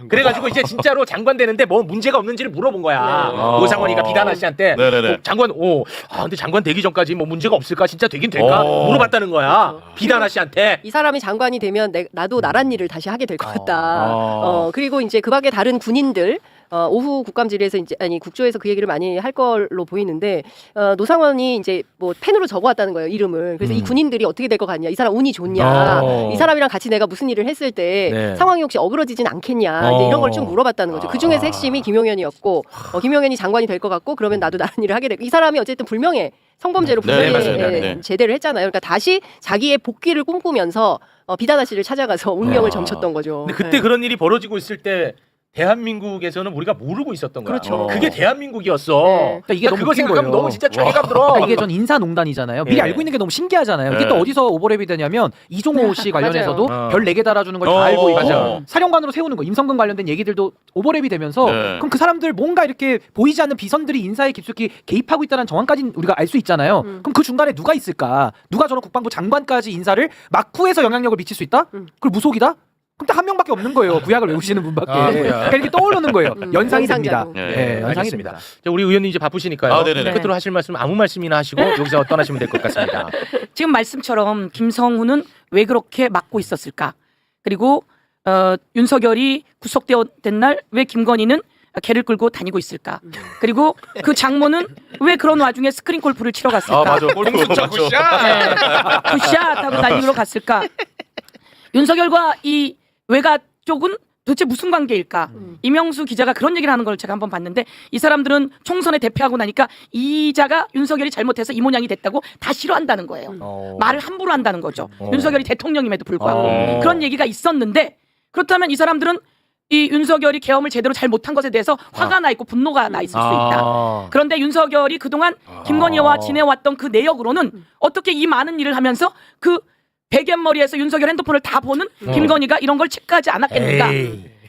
C: 그래가지고 이제 진짜로 장관 되는데 뭐 문제가 없는지를 물어본 거야.
G: 네.
C: 노상원이가 비다나 씨한테.
D: 네네네.
C: 장관, 근데 장관 되기 전까지 뭐 문제가 없을까? 진짜 되긴 될까? 물어봤다는 거야. 비다나 씨한테.
G: 이 사람이 장관이 되면 나도 나란 일을 다시 하게 될 것 같다. 그리고 이제 그 밖에 다른 군인들 오후 국감질에서 이제 국조에서 그 얘기를 많이 할 걸로 보이는데 노상원이 이제 뭐 펜으로 적어왔다는 거예요 이름을. 그래서 이 군인들이 어떻게 될 것 같냐, 이 사람 운이 좋냐, 이 사람이랑 같이 내가 무슨 일을 했을 때
C: 네.
G: 상황이 혹시 어그러지진 않겠냐, 이제 이런 걸 쭉 물어봤다는 거죠. 그 중에서 핵심이 김용현이었고 김용현이 장관이 될 것 같고 그러면 나도 나란 일을 하게 되고 이 사람이 어쨌든 불명예 성범죄로
D: 네, 맞습니다.
G: 분명히
D: 네.
G: 제대를 했잖아요. 그러니까 다시 자기의 복귀를 꿈꾸면서 비다나 씨를 찾아가서 운명을 점쳤던 거죠.
C: 근데 그때
G: 네.
C: 그런 일이 벌어지고 있을 때 대한민국에서는 우리가 모르고 있었던 거야.
G: 그렇죠.
C: 그게 대한민국이었어.
G: 네.
H: 그러니까 이게 너무
C: 그거
H: 웃긴
C: 생각하면
H: 거예요.
C: 너무 진짜 죄감 들어.
H: 그러니까 이게 전 인사농단이잖아요. 미리
C: 예.
H: 알고 있는 게 너무 신기하잖아요. 이게
D: 예.
H: 또 어디서 오버랩이 되냐면 이종호 씨 관련해서도
C: 맞아요.
H: 별 4개 달아주는 걸 다 알고 있고
C: 맞아.
H: 사령관으로 세우는 거 임성근 관련된 얘기들도 오버랩이 되면서
D: 네.
H: 그럼 그 사람들 뭔가 이렇게 보이지 않는 비선들이 인사에 깊숙이 개입하고 있다는 정황까지는 우리가 알 수 있잖아요. 그럼 그 중간에 누가 있을까? 누가 저런 국방부 장관까지 인사를 막후해서 영향력을 미칠 수 있다? 그걸 무속이다? 그럼 딱 한 명밖에 없는 거예요. 구약을 외우시는 분밖에. 그러니까 이렇게 떠오르는 거예요. 연상이 됩니다.
G: 연상자고.
H: 네, 연상이
C: 알겠습니다.
H: 됩니다.
C: 자, 우리 의원님 이제 바쁘시니까요.
D: 아, 네네네.
C: 끝으로 하실 말씀 아무 말씀이나 하시고 여기서 떠나시면 될 것 같습니다.
F: 지금 말씀처럼 김성훈은 왜 그렇게 막고 있었을까? 그리고 윤석열이 구속된 날 왜 김건희는 개를 끌고 다니고 있을까? 그리고 그 장모는 왜 그런 와중에 스크린 골프를 치러 갔을까?
D: 맞아. 공수처
F: 굿샷 하고 달리러 갔을까? 윤석열과 이 외가 쪽은 도대체 무슨 관계일까? 이명수 기자가 그런 얘기를 하는 걸 제가 한번 봤는데 이 사람들은 총선에 대패하고 나니까 이자가 윤석열이 잘못해서 이 모양이 됐다고 다 싫어한다는 거예요. 말을 함부로 한다는 거죠. 윤석열이 대통령임에도 불구하고 그런 얘기가 있었는데 그렇다면 이 사람들은 이 윤석열이 계엄을 제대로 잘 못한 것에 대해서 화가 나 있고 분노가 나 있을 수 있다. 그런데 윤석열이 그동안 김건희와 지내왔던 그 내역으로는 어떻게 이 많은 일을 하면서 그 베갯머리에서 윤석열 핸드폰을 다 보는 김건희가 이런 걸 체크하지 않았겠는가.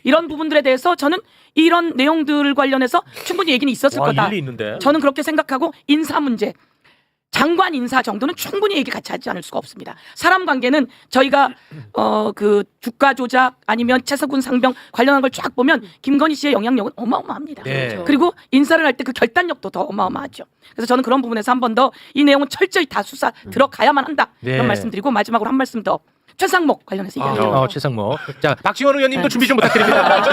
F: 이런 부분들에 대해서 저는 이런 내용들 관련해서 충분히 얘기는 있었을 거다.
C: 일리 있는데.
F: 저는 그렇게 생각하고 인사 문제. 장관 인사 정도는 충분히 얘기 같이 하지 않을 수가 없습니다. 사람 관계는 저희가 그 주가 조작 아니면 채석군 상병 관련한 걸 쫙 보면 김건희 씨의 영향력은 어마어마합니다.
C: 네.
F: 그리고 인사를 할 때 그 결단력도 더 어마어마하죠. 그래서 저는 그런 부분에서 한 번 더 이 내용은 철저히 다 수사 들어가야만 한다.
C: 네.
F: 이런 말씀드리고 마지막으로 한 말씀 더. 최상목 관련해서 얘기하죠.
C: 최상목. 자, 박지원 의원님도 준비 좀 부탁드립니다.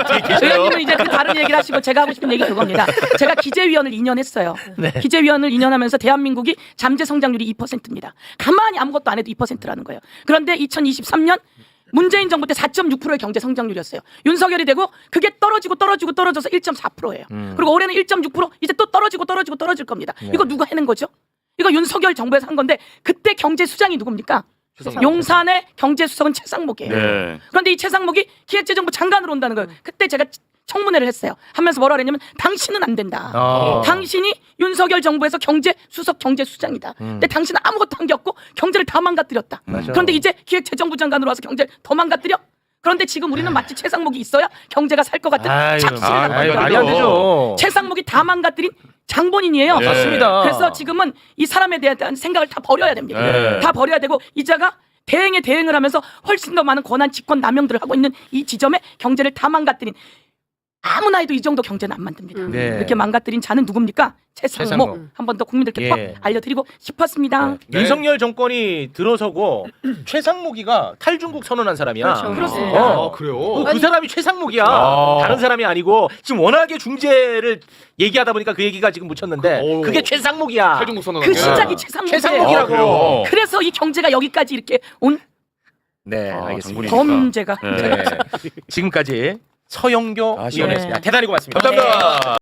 F: 의원님은 이제 그 다른 얘기를 하시고 제가 하고 싶은 얘기 그겁니다. 제가 기재위원을 2년 했어요.
C: 네.
F: 기재위원을 2년 하면서 대한민국이 잠재 성장률이 2%입니다. 가만히 아무것도 안 해도 2%라는 거예요. 그런데 2023년 문재인 정부 때 4.6%의 경제 성장률이었어요. 윤석열이 되고 그게 떨어져서 1.4%예요. 그리고 올해는 1.6% 이제 또 떨어질 겁니다. 이거 누가 해낸 거죠? 이거 윤석열 정부에서 한 건데 그때 경제 수장이 누굽니까? 용산의 경제수석은 최상목이에요.
D: 네.
F: 그런데 이 최상목이 기획재정부 장관으로 온다는 거예요. 그때 제가 청문회를 했어요. 하면서 뭐라 그랬냐면 당신은 안 된다. 당신이 윤석열 정부에서 경제수석 경제수장이다. 근데 당신은 아무것도 한 게 없고 경제를 다 망가뜨렸다. 그런데 이제 기획재정부 장관으로 와서 경제를 더 망가뜨려? 그런데 지금 우리는 마치 최상목이 있어야 경제가 살 것 같은 착시를 하고
C: 말이 안 되죠.
F: 최상목이 다 망가뜨린 장본인이에요.
C: 네. 맞습니다.
F: 그래서 지금은 이 사람에 대한 생각을 다 버려야 됩니다.
D: 네.
F: 다 버려야 되고 이자가 대행에 대행을 하면서 훨씬 더 많은 권한 직권 남용들을 하고 있는 이 지점에 경제를 다 망가뜨린 아무나 해도 이 정도 경제는 안 만듭니다.
C: 네.
F: 이렇게 망가뜨린 자는 누굽니까? 최상목. 한 번 더 국민들께 꼭 알려드리고 싶었습니다.
C: 윤석열 정권이 들어서고 최상목이가 탈중국 선언한 사람이야.
F: 그렇습니다.
E: 그래요?
C: 그 사람이 최상목이야. 다른 사람이 아니고 지금 워낙에 중재를 얘기하다 보니까 그 얘기가 지금 묻혔는데 그게 최상목이야.
E: 탈중국 선언.
F: 그 시작이 최상목이에요.
C: 최상목이라고.
F: 그래서 이 경제가 여기까지 이렇게 온
C: 네, 알겠습니다.
F: 더 문제가.
C: 네. 지금까지 서영교 의원이었습니다. 대단히 고맙습니다.
D: 감사합니다.